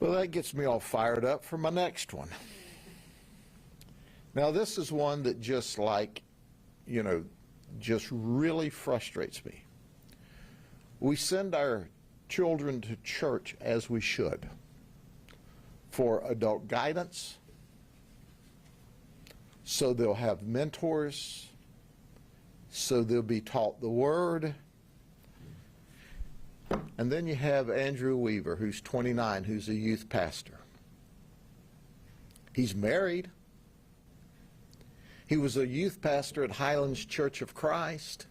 Well, that gets me all fired up for my next one. Now, this is one that just just really frustrates me. We send our children to church as we should for adult guidance, so they'll have mentors, so they'll be taught the Word. And then you have Andrew Weaver, who's 29, who's a youth pastor. He's married. He was a youth pastor at Highlands Church of Christ.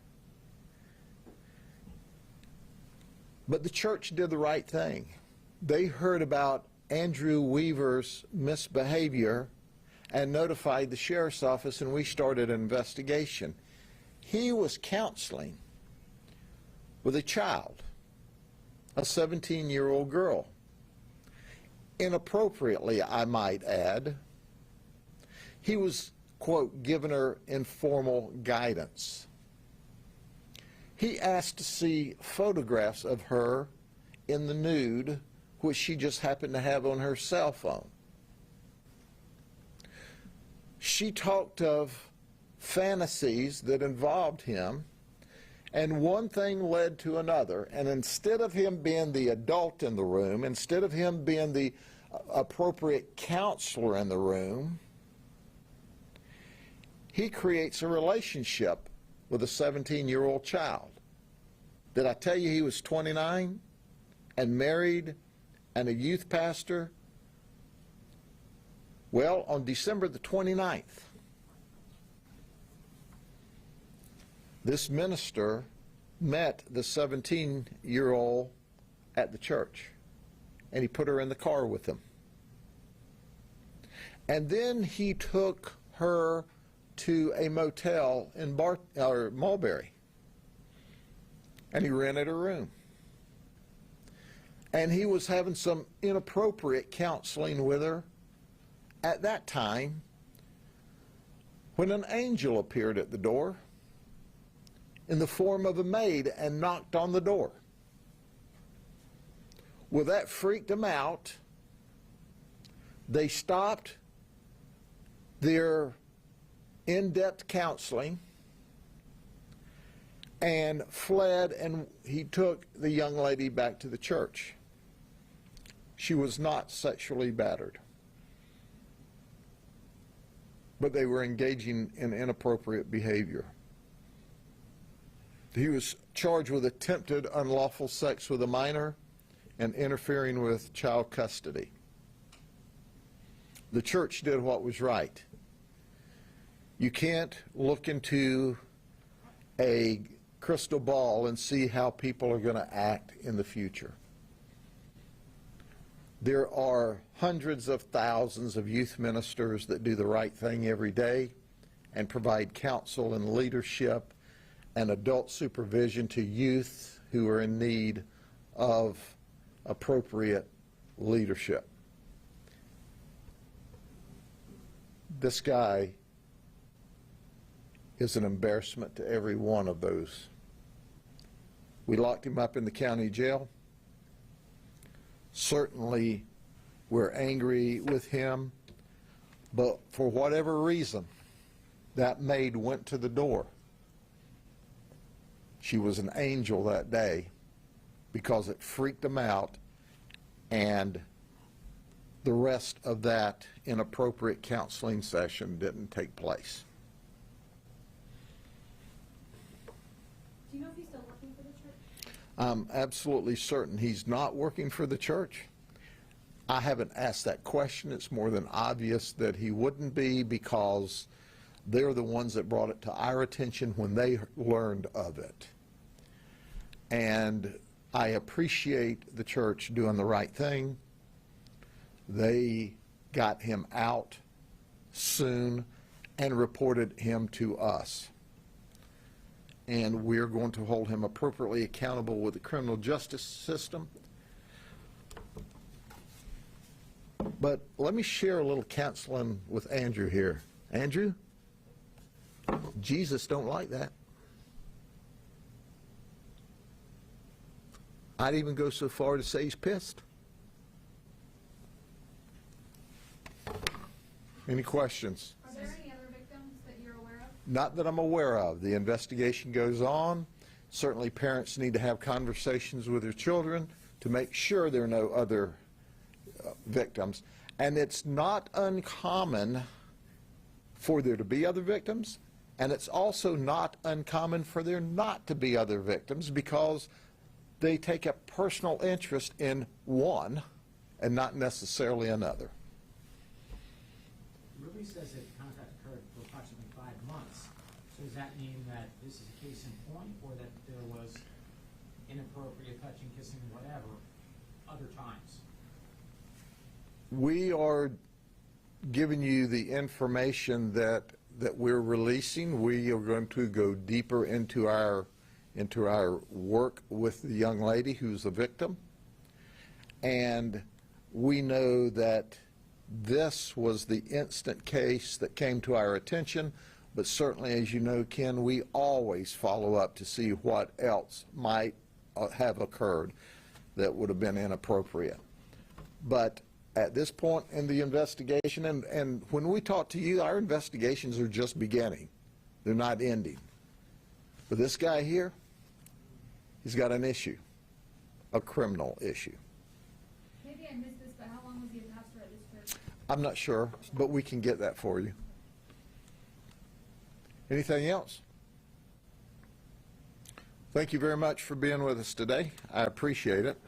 But the church did the right thing. They heard about Andrew Weaver's misbehavior and notified the sheriff's office, and we started an investigation. He was counseling with a child, a 17-year-old girl. Inappropriately, I might add. He was, quote, giving her informal guidance. He asked to see photographs of her in the nude, which she just happened to have on her cell phone. She talked of fantasies that involved him, and one thing led to another, and instead of him being the adult in the room, instead of him being the appropriate counselor in the room, he creates a relationship with a 17-year-old child. Did I tell you he was 29 and married and a youth pastor? Well, on December the 29th, this minister met the 17-year-old at the church, and he put her in the car with him. And then he took her to a motel in Mulberry, and he rented a room. And he was having some inappropriate counseling with her at that time when an angel appeared at the door in the form of a maid and knocked on the door. Well, that freaked them out. They stopped their in-depth counseling and fled, and he took the young lady back to the church. She was not sexually battered, but they were engaging in inappropriate behavior. He was charged with attempted unlawful sex with a minor and interfering with child custody. The church did what was right. You can't look into a crystal ball and see how people are going to act in the future. There are hundreds of thousands of youth ministers that do the right thing every day and provide counsel and leadership and adult supervision to youth who are in need of appropriate leadership. This guy is an embarrassment to every one of those. We locked him up in the county jail. Certainly, we're angry with him, but for whatever reason, that maid went to the door. She was an angel that day because it freaked him out, and the rest of that inappropriate counseling session didn't take place. Do you know if he's still working for the church? I'm absolutely certain he's not working for the church. I haven't asked that question. It's more than obvious that he wouldn't be, because they're the ones that brought it to our attention when they learned of it. And I appreciate the church doing the right thing. They got him out soon and reported him to us. And we're going to hold him appropriately accountable with the criminal justice system. But let me share a little counseling with Andrew here. Andrew, Jesus don't like that. I'd even go so far to say he's pissed. Any questions? Are there any other victims that you're aware of? Not that I'm aware of. The investigation goes on. Certainly parents need to have conversations with their children to make sure there are no other victims. And it's not uncommon for there to be other victims, and it's also not uncommon for there not to be other victims because they take a personal interest in one and not necessarily another. The release says that contact occurred for approximately 5 months. So does that mean that this is a case in point, or that there was inappropriate touching, kissing, whatever, other times? We are giving you the information that we're releasing. We are going to go deeper into our work with the young lady who's a victim. And we know that this was the instant case that came to our attention, but certainly, as you know, Ken, we always follow up to see what else might have occurred that would have been inappropriate. But at this point in the investigation, and when we talk to you, our investigations are just beginning. They're not ending. But this guy here, he's got an issue, a criminal issue. Maybe I missed this, but how long was he a pastor at this church? I'm not sure, but we can get that for you. Anything else? Thank you very much for being with us today. I appreciate it.